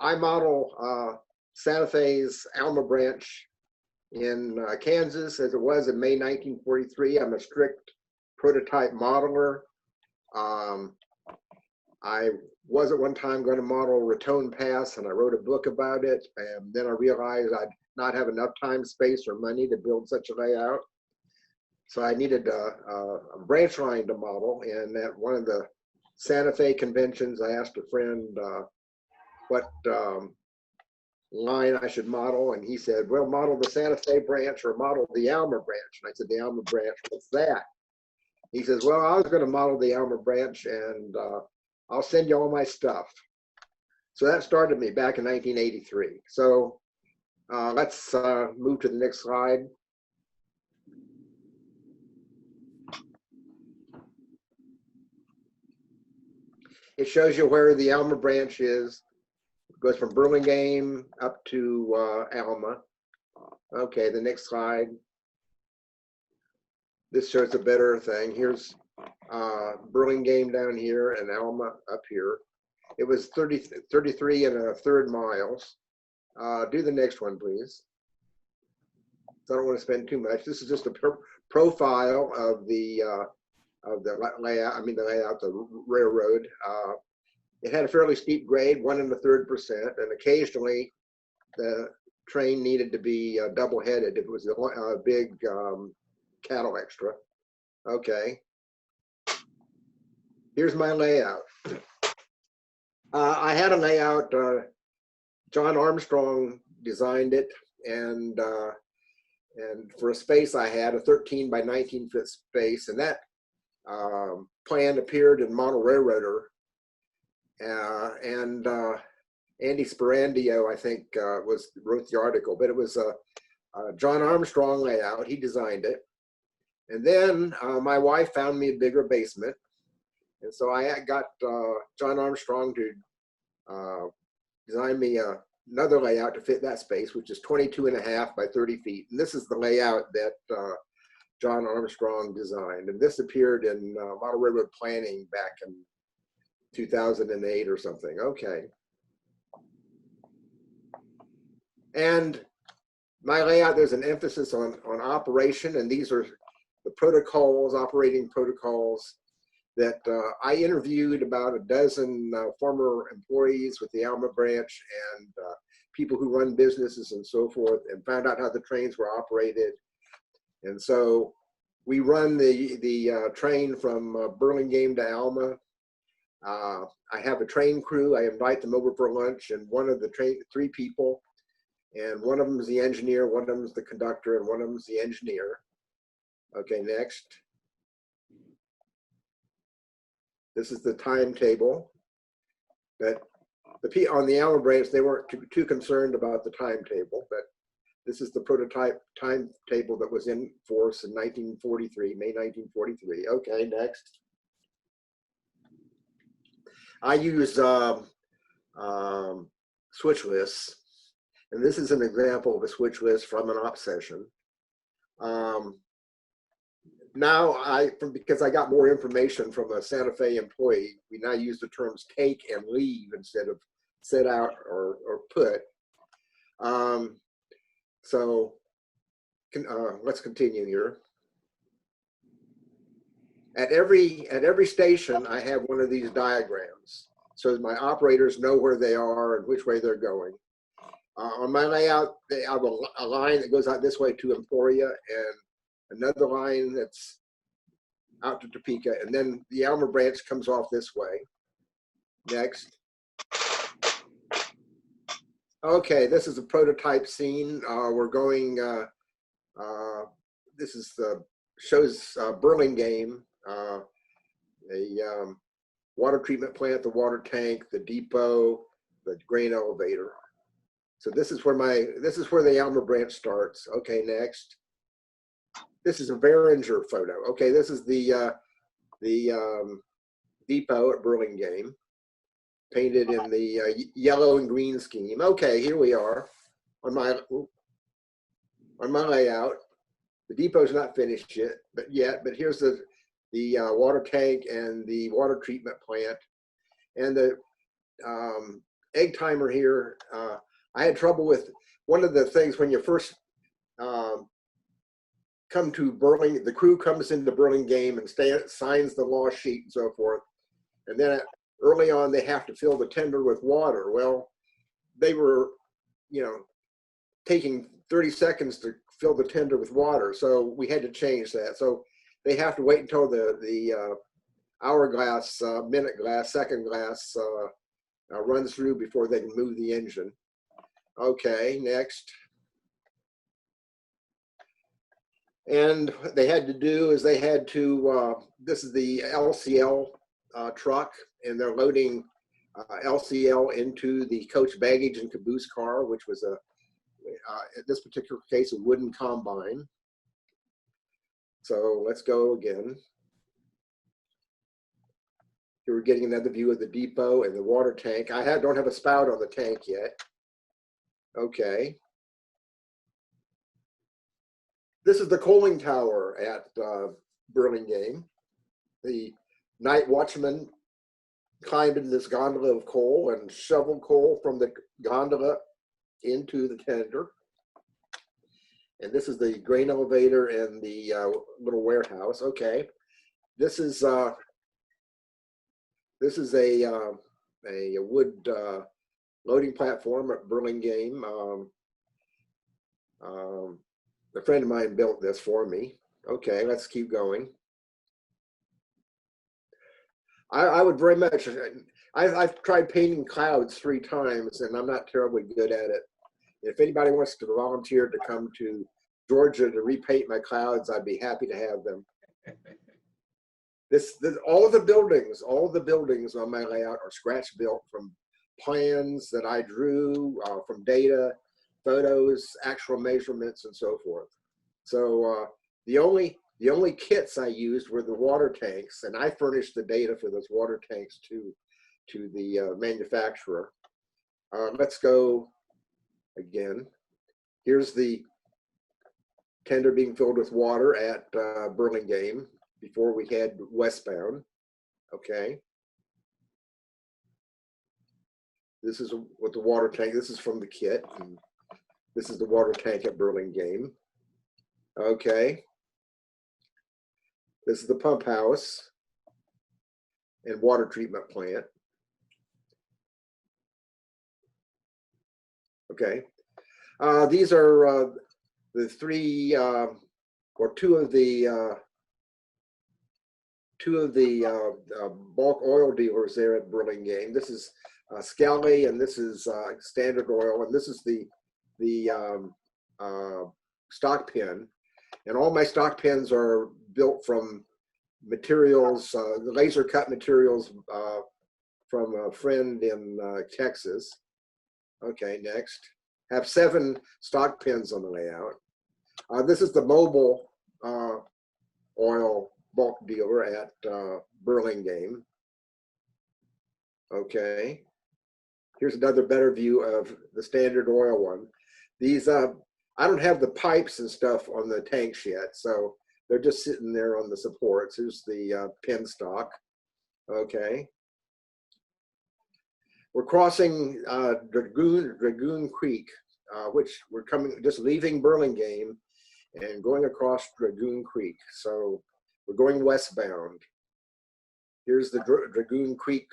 I model Santa Fe's Alma branch in Kansas as it was in May 1943. I'm a strict prototype modeler. I was at one time going to model Raton Pass, and I wrote a book about it, and then I realized I'd not have enough time, space, or money to build such a layout. So I needed a branch line to model, and at one of the Santa Fe conventions, I asked a friend what line I should model, and he said, well, model the Santa Fe branch or model the Alma branch. And I said, the Alma branch, what's that? He says, well, I was going to model the Alma branch, and I'll send you all my stuff. So that started me back in 1983. So let's move to the next slide. It shows you where the Alma branch is. It goes from Burlingame up to Alma. Okay, the next slide. This shows a better thing. Here's Burlingame down here and Alma up here. It was 33 1/3 miles. Do the next one, please. So I don't want to spend too much. This is just a profile of the layout. I mean, the layout, the railroad. It had a fairly steep grade, 1 1/3%, and occasionally the train needed to be double-headed if it was a big cattle extra. Okay. Here's my layout. I had a layout. John Armstrong designed it, and for a space I had a 13 by 19 foot space, and that plan appeared in Model Railroader, and Andy Sperandio, I think, wrote the article, but it was a John Armstrong layout. He designed it, and then my wife found me a bigger basement. And so I got John Armstrong to design me another layout to fit that space, which is 22.5 by 30 feet. And this is the layout that John Armstrong designed. And this appeared in Model Railroad Planning back in 2008 or something. Okay. And my layout, there's an emphasis on operation, and these are the protocols, operating protocols, that I interviewed about a dozen former employees with the Alma branch and people who run businesses and so forth, and found out how the trains were operated. And so we run the train from Burlingame to Alma. I have a train crew. I invite them over for lunch, and one of the three people, and one of them is the engineer, one of them is the conductor, and one of them is the engineer. Okay, next. This is the timetable. But on the Alma branch, they weren't too concerned about the timetable, but this is the prototype timetable that was in force in 1943, May 1943. Okay, next. I use switch lists, and this is an example of a switch list from an op session. Now, because I got more information from a Santa Fe employee, we now use the terms take and leave instead of set out or put. So let's continue here. At every station, I have one of these diagrams, so my operators know where they are and which way they're going. On my layout, they have a line that goes out this way to Emporia, and another line that's out to Topeka, and then the Alma branch comes off this way. Next. Okay, this is a prototype scene. We're going, this is shows Burlingame, a water treatment plant, the water tank, the depot, the grain elevator. So this is where the Alma branch starts. Okay, next. This is a Behringer photo. Okay, this is the depot at Burlingame, painted in the yellow and green scheme. Okay, here we are on my layout. The depot's not finished yet, but here's the water tank and the water treatment plant, and the egg timer here. I had trouble with one of the things when you first come to Burlingame, the crew comes into Burlingame and signs the law sheet and so forth. And then early on, they have to fill the tender with water. Well, they were, taking 30 seconds to fill the tender with water. So we had to change that. So they have to wait until the hourglass, minute glass, second glass runs through before they can move the engine. Okay, next. And what they had to do is they had to, this is the LCL truck, and they're loading LCL into the coach baggage and caboose car, which was in this particular case, a wooden combine. So let's go again. Here we're getting another view of the depot and the water tank. I don't have a spout on the tank yet. Okay. This is the coaling tower at Burlingame. The night watchman climbed in this gondola of coal and shoveled coal from the gondola into the tender. And this is the grain elevator and the little warehouse. Okay, this is a wood loading platform at Burlingame. A friend of mine built this for me. Okay, let's keep going. I would very much, I've tried painting clouds 3 times and I'm not terribly good at it. If anybody wants to volunteer to come to Georgia to repaint my clouds, I'd be happy to have them. All of the buildings on my layout are scratch built from plans that I drew, from data, photos, actual measurements, and so forth. So the only kits I used were the water tanks, and I furnished the data for those water tanks to the manufacturer. Let's go again. Here's the tender being filled with water at Burlingame before we head westbound. Okay. This is what the water tank, this is from the kit. And this is the water tank at Burlingame. Okay. This is the pump house and water treatment plant. Okay. These are the 3 or 2 of the bulk oil dealers there at Burlingame. This is Skelly, and this is Standard Oil, and this is the stock pen. And all my stock pens are built from materials, laser cut materials from a friend in Texas. Okay, next. Have 7 stock pens on the layout. This is the mobile oil bulk dealer at Burlingame. Okay. Here's another better view of the Standard Oil one. These, I don't have the pipes and stuff on the tanks yet, so they're just sitting there on the supports. Here's the pen stock. Okay. We're crossing Dragoon Creek, which we're just leaving Burlingame and going across Dragoon Creek. So we're going westbound. Here's the Dragoon Creek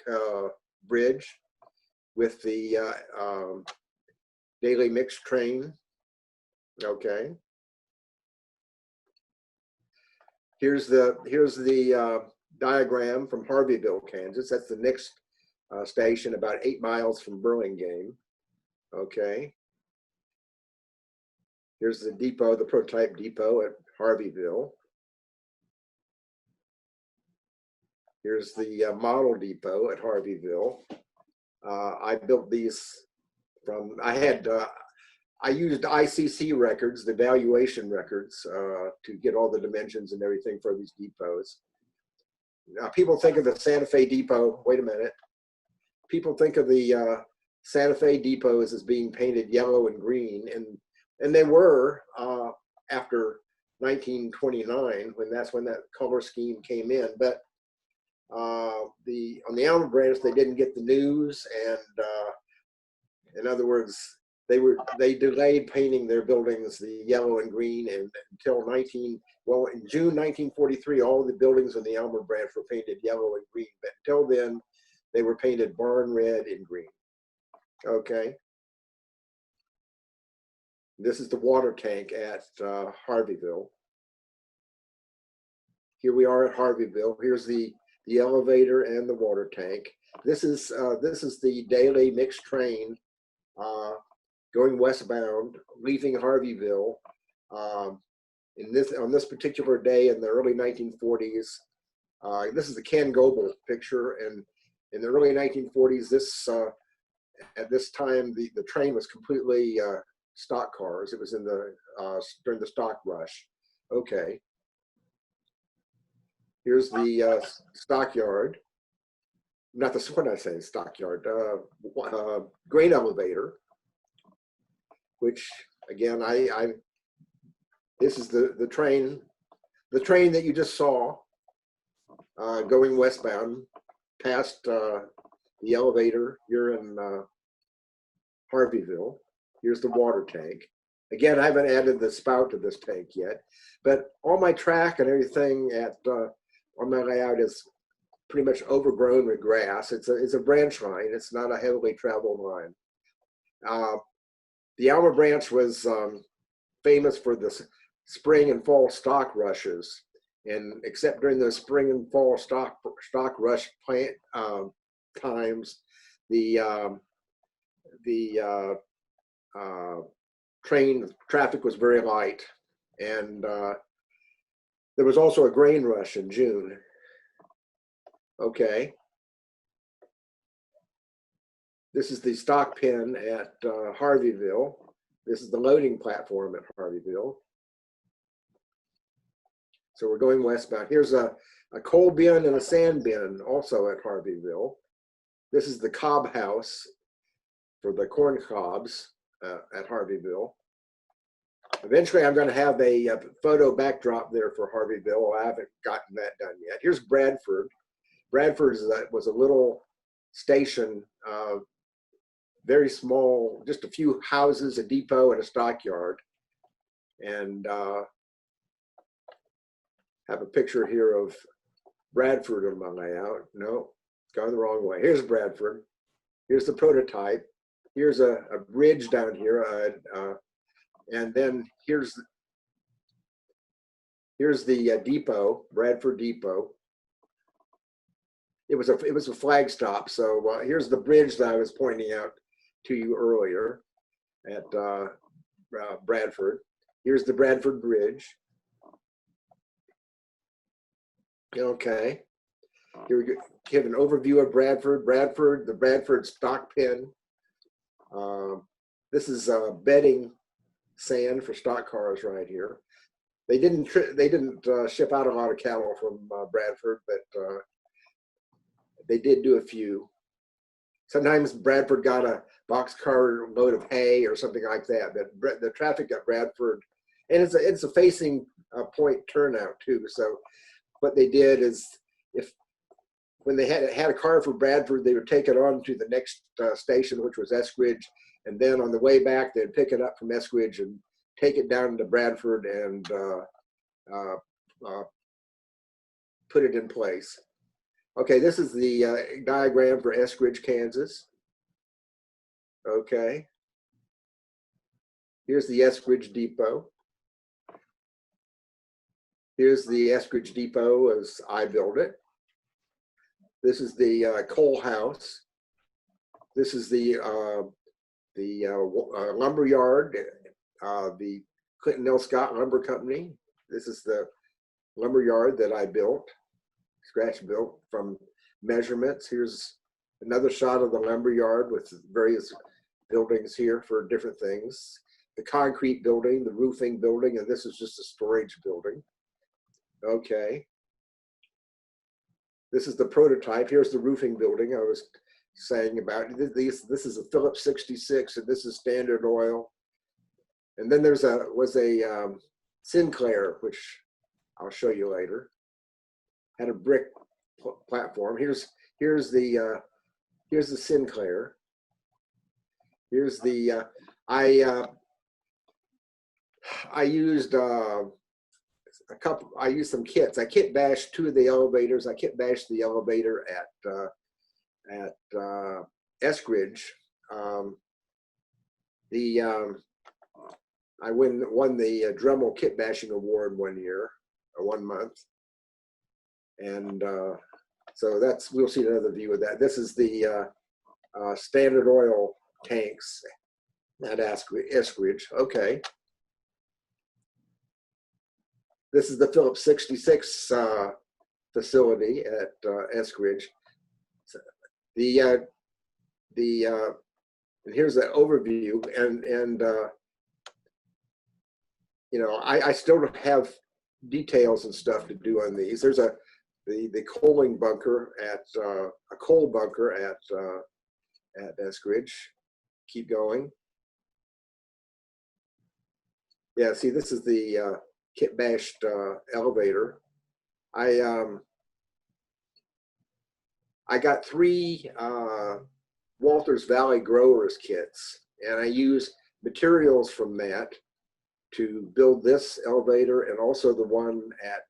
bridge with the daily mix train. Okay. Here's the diagram from Harveyville, Kansas. That's the next station, about 8 miles from Burlingame. Okay. Here's the depot, the prototype depot at Harveyville. Here's the model depot at Harveyville. I built these from, I used ICC records, the valuation records, to get all the dimensions and everything for these depots. Now, people think of the Santa Fe depot, wait a minute. People think of the Santa Fe depots as being painted yellow and green, and they were after 1929, that's when that color scheme came in. But on the Alma branch, they didn't get the news, and In other words, they delayed painting their buildings the yellow and green until in June 1943, all the buildings in the Alma branch were painted yellow and green. But until then, they were painted barn red and green. Okay. This is the water tank at Harveyville. Here we are at Harveyville. Here's the elevator and the water tank. This is the daily mixed train going westbound, leaving Harveyville. On this particular day in the early 1940s, this is the Ken Goebel picture, and in the early 1940s, at this time the train was completely stock cars. It was in the during the stock rush. Okay. Here's the stockyard. Not the, what did I say, stockyard? Grain elevator, which again, this is the train that you just saw going westbound past the elevator here in Harveyville. Here's the water tank. Again, I haven't added the spout to this tank yet, but all my track and everything on my layout is pretty much overgrown with grass. It's a branch line. It's not a heavily traveled line. The Alma branch was famous for the spring and fall stock rushes, and except during the spring and fall stock rush plant times, the train traffic was very light, and there was also a grain rush in June. Okay. This is the stock pen at Harveyville. This is the loading platform at Harveyville. So we're going westbound. Here's a coal bin and a sand bin also at Harveyville. This is the cob house for the corn cobs at Harveyville. Eventually, I'm going to have a photo backdrop there for Harveyville. I haven't gotten that done yet. Here's Bradford. Bradford was a little station, very small, just a few houses, a depot, and a stockyard. And have a picture here of Bradford on my layout. No, it's gone the wrong way. Here's Bradford. Here's the prototype. Here's a bridge down here. And then here's the depot, Bradford Depot. It was a flag stop. So here's the bridge that I was pointing out to you earlier at Bradford. Here's the Bradford Bridge. Okay. Here we go. Give an overview of Bradford. The Bradford stock pen. This is bedding sand for stock cars right here. They didn't ship out a lot of cattle from Bradford, but they did do a few. Sometimes Bradford got a boxcar load of hay or something like that. But the traffic at Bradford, and it's a facing point turnout too. So what they did is, when they had a car for Bradford, they would take it on to the next station, which was Eskridge, and then on the way back, they'd pick it up from Eskridge and take it down to Bradford and put it in place. Okay, this is the diagram for Eskridge, Kansas. Okay. Here's the Eskridge Depot. Here's the Eskridge Depot as I built it. This is the coal house. This is the lumber yard, the Clinton L. Scott Lumber Company. This is the lumber yard that I built, scratch built from measurements. Here's another shot of the lumber yard with various buildings here for different things. The concrete building, the roofing building, and this is just a storage building. Okay. This is the prototype. Here's the roofing building I was saying about. This is a Phillips 66, and this is Standard Oil. And then there was a Sinclair, which I'll show you later. Had a brick platform. Here's the Sinclair. Here's the, I used I used some kits. I kit bashed 2 of the elevators. I kit bashed the elevator at Eskridge. I won the Dremel Kit Bashing Award 1 year, or 1 month. And so we'll see another view of that. This is the Standard Oil tanks at Eskridge. Okay. This is the Phillips 66 facility at Eskridge. And here's the overview, and you know, I still don't have details and stuff to do on these. There's the coaling bunker at a coal bunker at Eskridge. Keep going. Yeah, see, this is the kit bashed elevator. I got 3 Walters Valley Growers kits, and I use materials from that to build this elevator and also the one at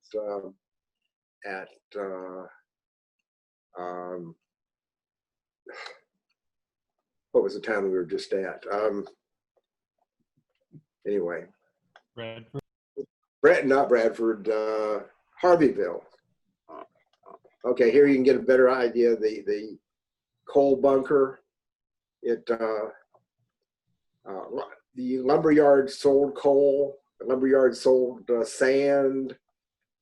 what was the town we were just at? Anyway. Not Bradford, Harveyville. Okay, here you can get a better idea. The coal bunker. The lumberyard sold coal. The lumberyard sold sand.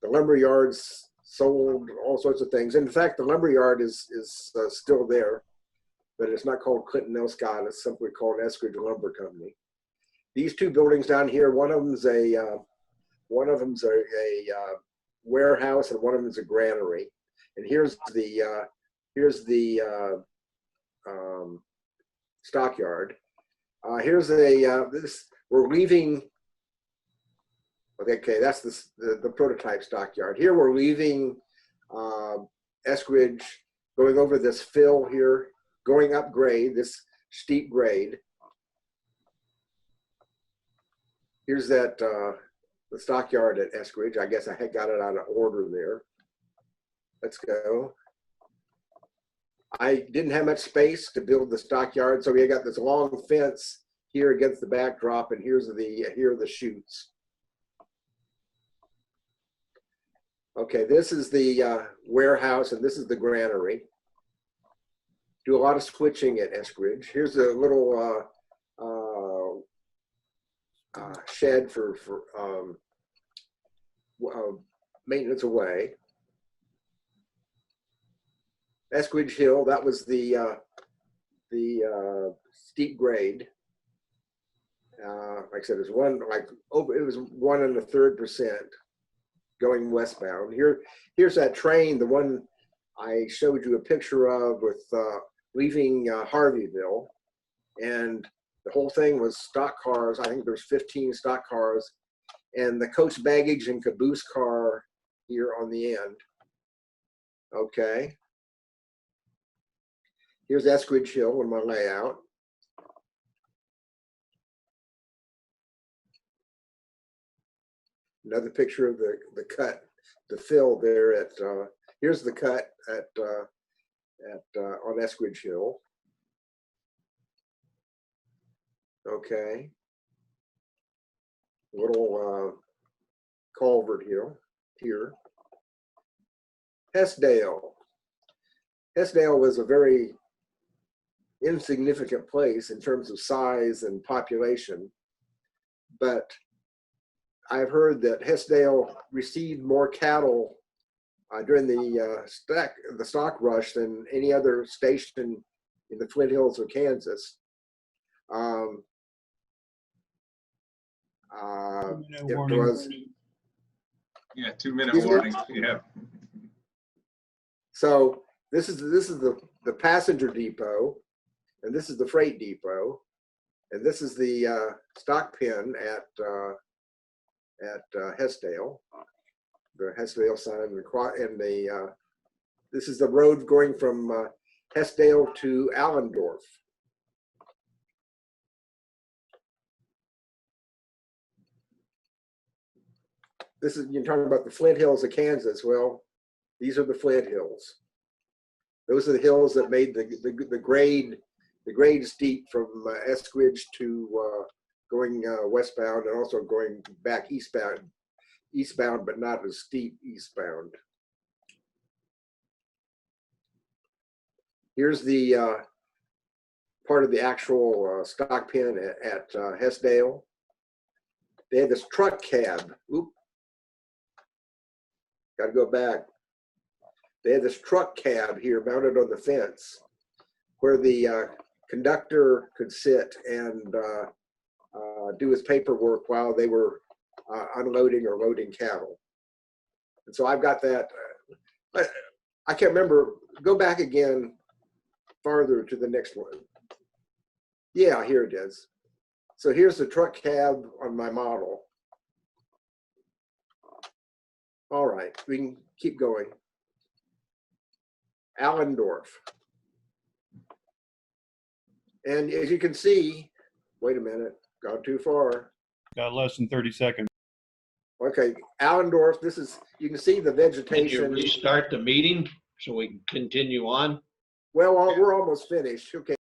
The lumberyards sold all sorts of things. In fact, the lumberyard is still there, but it's not called Clinton L. Scott. It's simply called Eskridge Lumber Company. These 2 buildings down here, one of them's a warehouse and one of them's a granary. And here's the stockyard. Here's we're leaving. Okay, that's the prototype stockyard. Here we're leaving Eskridge, going over this fill here, going up grade, this steep grade. Here's that the stockyard at Eskridge. I guess I had got it out of order there. Let's go. I didn't have much space to build the stockyard, so we got this long fence here against the backdrop, and here are the chutes. Okay, this is the warehouse, and this is the granary. Do a lot of switching at Eskridge. Here's a little shed for maintenance away. Eskridge Hill, that was the steep grade. Like I said, it was 1 1/3% going westbound. Here's that train, the one I showed you a picture of with leaving Harveyville, and the whole thing was stock cars. I think there's 15 stock cars, and the coach baggage and caboose car here on the end. Okay. Here's Eskridge Hill in my layout. Another picture of the cut, the fill there at, here's the cut on Eskridge Hill. Okay. Little culvert here. Hessdale. Hessdale was a very insignificant place in terms of size and population, but I've heard that Hessdale received more cattle during the stock rush than any other station in the Flint Hills of Kansas. It was. Yeah, 2-minute warning. Yeah. So this is the passenger depot, and this is the freight depot, and this is the stock pen at Hessdale, the Hessdale sign, and this is the road going from Hessdale to Allendorf. This is, you're talking about the Flint Hills of Kansas. Well, these are the Flint Hills. Those are the hills that made the grade steep from Eskridge to going westbound, and also going back eastbound, but not as steep eastbound. Here's the part of the actual stock pen at Hessdale. They had this truck cab. Oop. Got to go back. They had this truck cab here mounted on the fence where the conductor could sit and do his paperwork while they were unloading or loading cattle. And so I've got that. I can't remember. Go back again farther to the next one. Yeah, here it is. So here's the truck cab on my model. All right, we can keep going. Allendorf. And as you can see, wait a minute, gone too far. Got less than 30 seconds. Okay, Allendorf, this is, you can see the Can you vegetation. restart the meeting so we can continue on? Well, we're almost finished. Okay.